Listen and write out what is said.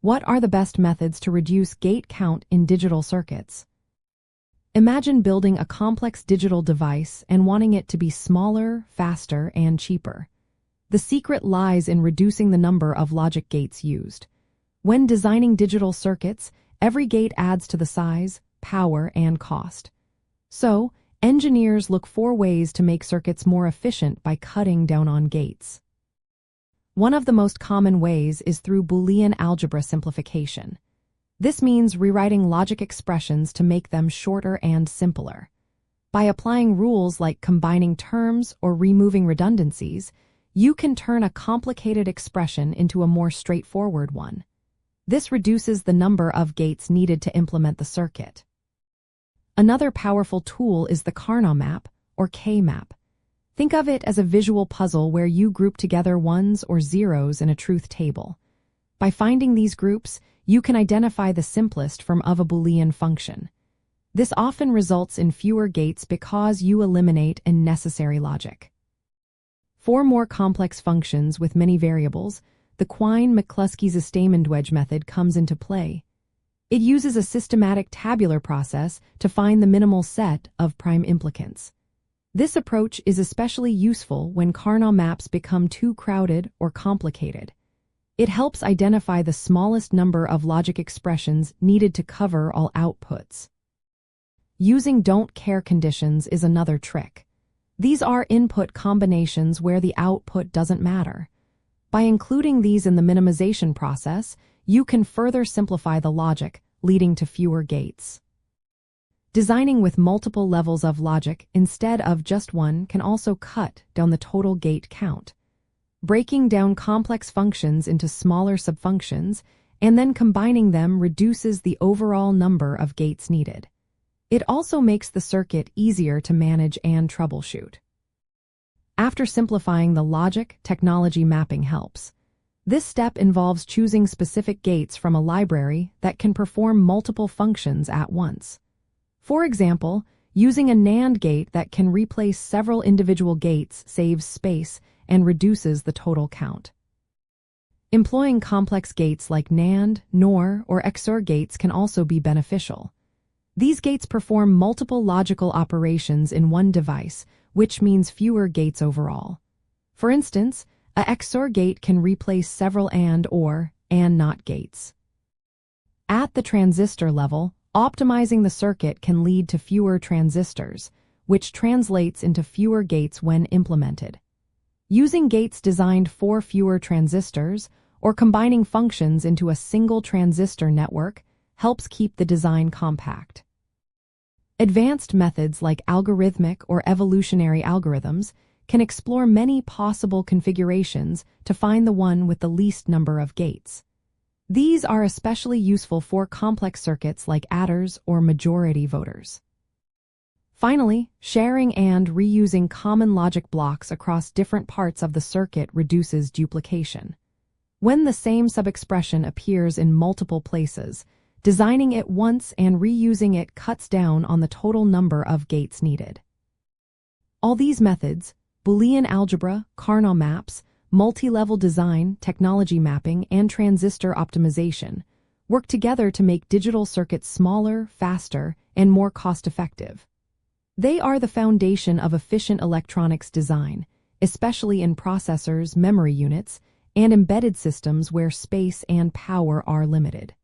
What are the best methods to reduce gate count in digital circuits? Imagine building a complex digital device and wanting it to be smaller, faster, and cheaper. The secret lies in reducing the number of logic gates used. When designing digital circuits, every gate adds to the size, power, and cost. So, engineers look for ways to make circuits more efficient by cutting down on gates. One of the most common ways is through Boolean algebra simplification. This means rewriting logic expressions to make them shorter and simpler. By applying rules like combining terms or removing redundancies, you can turn a complicated expression into a more straightforward one. This reduces the number of gates needed to implement the circuit. Another powerful tool is the Karnaugh map, or K-map. Think of it as a visual puzzle where you group together ones or zeros in a truth table. By finding these groups, you can identify the simplest form of a Boolean function. This often results in fewer gates because you eliminate unnecessary logic. For more complex functions with many variables, the Quine-Cluskey's Wedge method comes into play. It uses a systematic tabular process to find the minimal set of prime implicants. This approach is especially useful when Karnaugh maps become too crowded or complicated. It helps identify the smallest number of logic expressions needed to cover all outputs. Using don't care conditions is another trick. These are input combinations where the output doesn't matter. By including these in the minimization process, you can further simplify the logic, leading to fewer gates. Designing with multiple levels of logic instead of just one can also cut down the total gate count. Breaking down complex functions into smaller subfunctions and then combining them reduces the overall number of gates needed. It also makes the circuit easier to manage and troubleshoot. After simplifying the logic, technology mapping helps. This step involves choosing specific gates from a library that can perform multiple functions at once. For example, using a NAND gate that can replace several individual gates saves space and reduces the total count. Employing complex gates like NAND, NOR, or XOR gates can also be beneficial. These gates perform multiple logical operations in one device, which means fewer gates overall. For instance, a XOR gate can replace several AND or AND NOT gates. At the transistor level, optimizing the circuit can lead to fewer transistors, which translates into fewer gates when implemented. Using gates designed for fewer transistors or combining functions into a single transistor network helps keep the design compact. Advanced methods like algorithmic or evolutionary algorithms can explore many possible configurations to find the one with the least number of gates. These are especially useful for complex circuits like adders or majority voters. Finally, sharing and reusing common logic blocks across different parts of the circuit reduces duplication. When the same subexpression appears in multiple places, designing it once and reusing it cuts down on the total number of gates needed. All these methods, Boolean algebra, Karnaugh maps, multi-level design, technology mapping, and transistor optimization, work together to make digital circuits smaller, faster, and more cost-effective. They are the foundation of efficient electronics design, especially in processors, memory units, and embedded systems where space and power are limited.